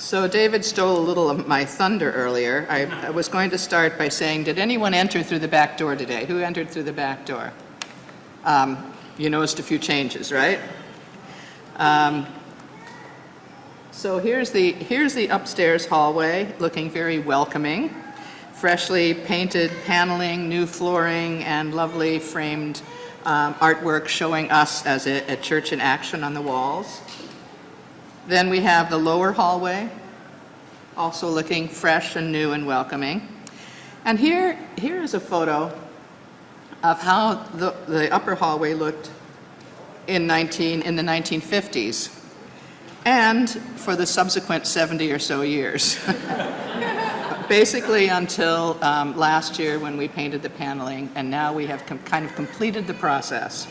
So David stole a little of my thunder earlier. I was going to start by saying, did anyone enter through the back door today? Who entered through the back door? You noticed a few changes, right? So here's the upstairs hallway, looking very welcoming. Freshly painted paneling, new flooring, and lovely framed artwork showing us as a church in action on the walls. Then we have the lower hallway, also looking fresh and new and welcoming. And here is a photo of how the upper hallway looked in the 1950s, and for the subsequent 70 or so years. Basically until last year when we painted the paneling, and now we have kind of completed the process.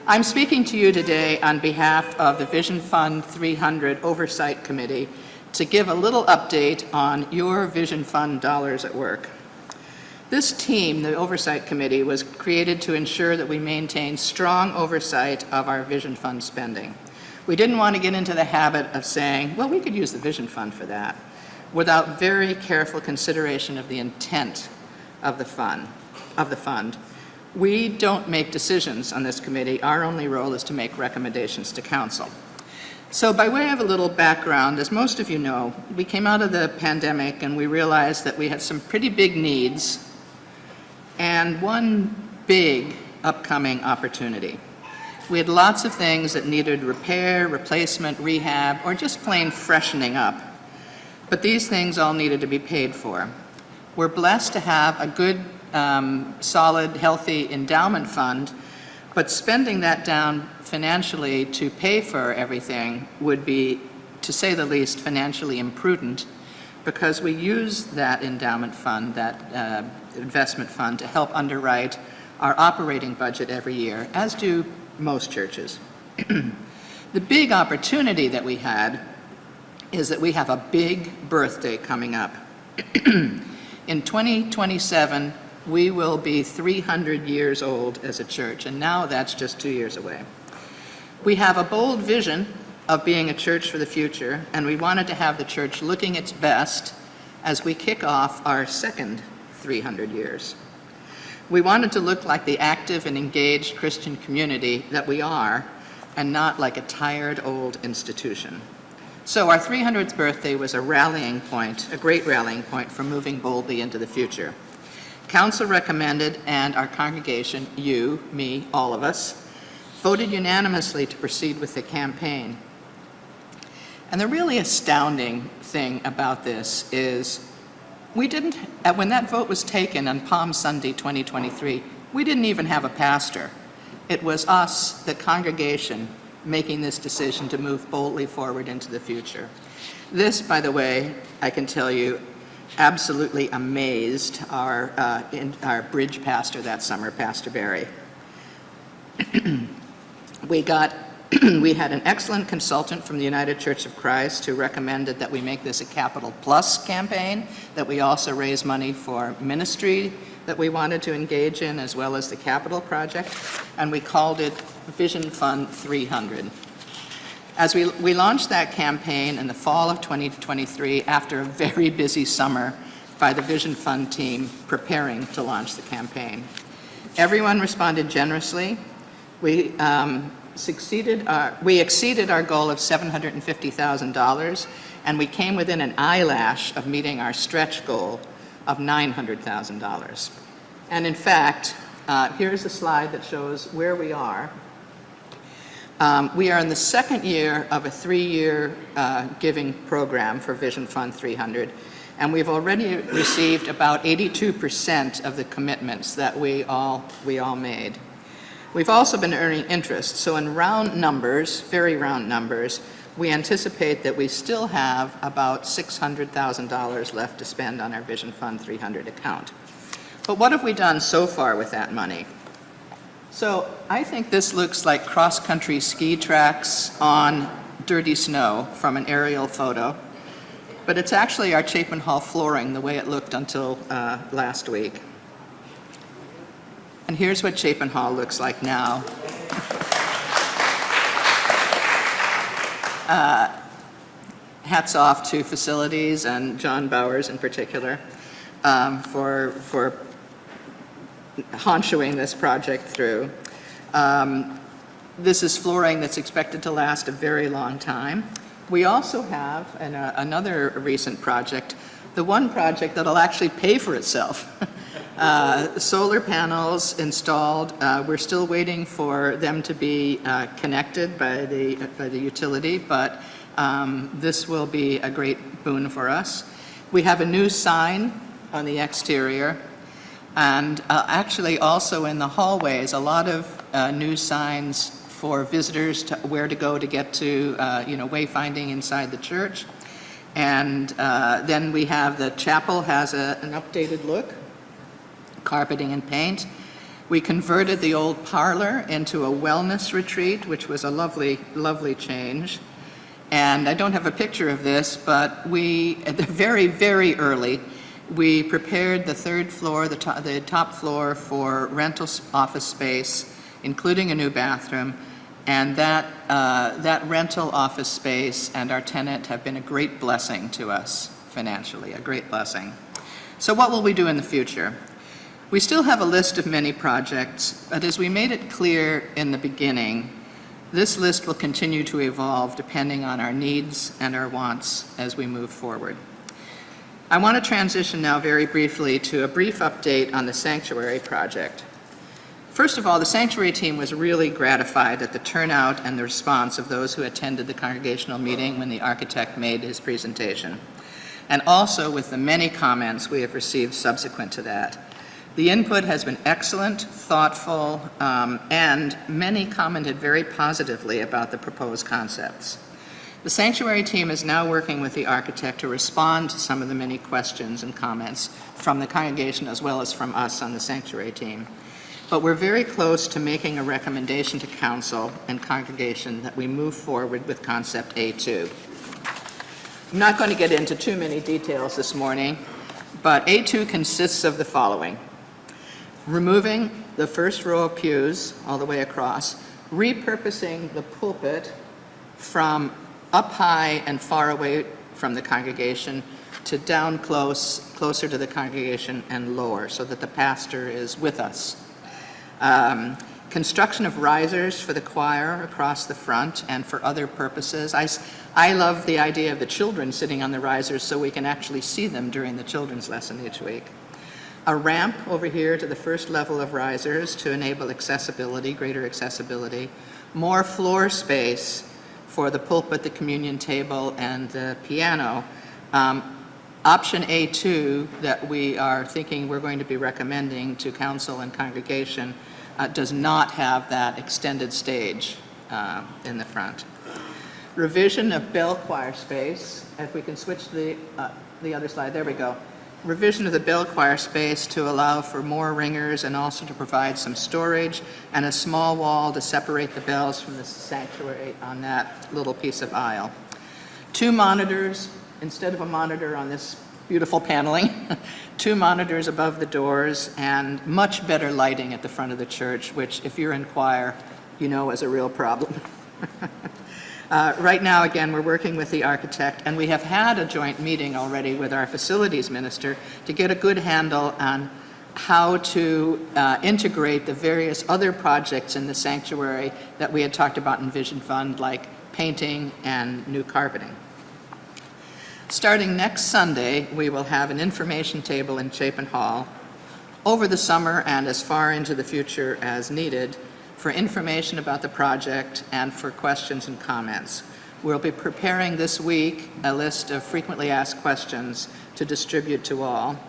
I'm speaking to you today on behalf of the Vision Fund 300 Oversight Committee to give a little update on your Vision Fund dollars at work. This team, the Oversight Committee, was created to ensure that we maintain strong oversight of our Vision Fund spending. We didn't want to get into the habit of saying, well, we could use the Vision Fund for that, without very careful consideration of the intent of the fund. We don't make decisions on this committee. Our only role is to make recommendations to council. So by way of a little background, as most of you know, we came out of the pandemic and we realized that we had some pretty big needs and one big upcoming opportunity. We had lots of things that needed repair, replacement, rehab, or just plain freshening up. But these things all needed to be paid for. We're blessed to have a good, solid, healthy endowment fund, but spending that down financially to pay for everything would be, to say the least, financially imprudent, because we use that endowment fund, that investment fund, to help underwrite our operating budget every year, as do most churches. The big opportunity that we had is that we have a big birthday coming up. In 2027, we will be 300 years old as a church, and now that's just 2 years away. We have a bold vision of being a church for the future, and we wanted to have the church looking its best as we kick off our second 300 years. We wanted to look like the active and engaged Christian community that we are, and not like a tired old institution. So our 300th birthday was a rallying point, a great rallying point for moving boldly into the future. Council recommended, and our congregation, you, me, all of us, voted unanimously to proceed with the campaign. And the really astounding thing about this is when that vote was taken on Palm Sunday 2023, we didn't even have a pastor. It was us, the congregation, making this decision to move boldly forward into the future. This, by the way, I can tell you, absolutely amazed our bridge pastor that summer, Pastor Barry. We had an excellent consultant from the United Church of Christ who recommended that we make this a Capital Plus campaign, that we also raise money for ministry that we wanted to engage in, as well as the capital project, and we called it Vision Fund 300. As we launched that campaign in the fall of 2023 after a very busy summer by the Vision Fund team preparing to launch the campaign. Everyone responded generously. We exceeded our goal of $750,000, and we came within an eyelash of meeting our stretch goal of $900,000. And in fact, here's a slide that shows where we are. We are in the second year of a 3-year giving program for Vision Fund 300, and we've already received about 82% of the commitments that we all made. We've also been earning interest, so in round numbers, very round numbers, we anticipate that we still have about $600,000 left to spend on our Vision Fund 300 account. But what have we done so far with that money? So I think this looks like cross-country ski tracks on dirty snow from an aerial photo, but it's actually our Chapin Hall flooring the way it looked until last week. And here's what Chapin Hall looks like now. hats off to facilities and John Bowers in particular for honchoing this project through. This is flooring that's expected to last a very long time. We also have another recent project, the one project that'll actually pay for itself. Solar panels installed. We're still waiting for them to be connected by the utility, but this will be a great boon for us. We have a new sign on the exterior, and actually also in the hallways, a lot of new signs for visitors to where to go to get to, wayfinding inside the church. And then we have the chapel has an updated look, carpeting and paint. We converted the old parlor into a wellness retreat, which was a lovely, lovely change. And I don't have a picture of this, but we, at the very, very early, we prepared the third floor, the top floor for rental office space, including a new bathroom. And that rental office space and our tenant have been a great blessing to us financially, a great blessing. So what will we do in the future? We still have a list of many projects, but as we made it clear in the beginning, this list will continue to evolve depending on our needs and our wants as we move forward. I want to transition now very briefly to a brief update on the sanctuary project. First of all, the sanctuary team was really gratified at the turnout and the response of those who attended the congregational meeting when the architect made his presentation, and also with the many comments we have received subsequent to that. The input has been excellent, thoughtful, and many commented very positively about the proposed concepts. The sanctuary team is now working with the architect to respond to some of the many questions and comments from the congregation as well as from us on the sanctuary team. But we're very close to making a recommendation to council and congregation that we move forward with concept A2. I'm not going to get into too many details this morning, but A2 consists of the following: removing the first row of pews all the way across, repurposing the pulpit from up high and far away from the congregation to down closer to the congregation and lower so that the pastor is with us. Construction of risers for the choir across the front and for other purposes. I love the idea of the children sitting on the risers so we can actually see them during the children's lesson each week. A ramp over here to the first level of risers to enable accessibility, greater accessibility. More floor space for the pulpit, the communion table, and the piano. Option A2 that we are thinking we're going to be recommending to council and congregation does not have that extended stage in the front. Revision of bell choir space. If we can switch to the other slide, there we go. Revision of the bell choir space to allow for more ringers and also to provide some storage and a small wall to separate the bells from the sanctuary on that little piece of aisle. 2 monitors, instead of a monitor on this beautiful paneling, 2 monitors above the doors and much better lighting at the front of the church, which if you're in choir, you know is a real problem. Right now, again, we're working with the architect, and we have had a joint meeting already with our facilities minister to get a good handle on how to integrate the various other projects in the sanctuary that we had talked about in Vision Fund, like painting and new carpeting. Starting next Sunday, we will have an information table in Chapin Hall over the summer and as far into the future as needed for information about the project and for questions and comments. We'll be preparing this week a list of frequently asked questions to distribute to all.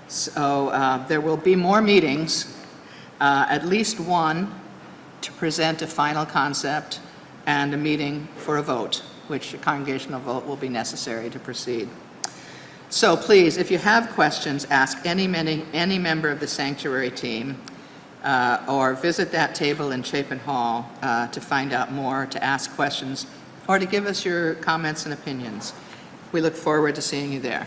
So there will be more meetings, at least one to present a final concept and a meeting for a vote, which a congregational vote will be necessary to proceed. So please, if you have questions, ask any member of the sanctuary team or visit that table in Chapin Hall to find out more, to ask questions, or to give us your comments and opinions. We look forward to seeing you there.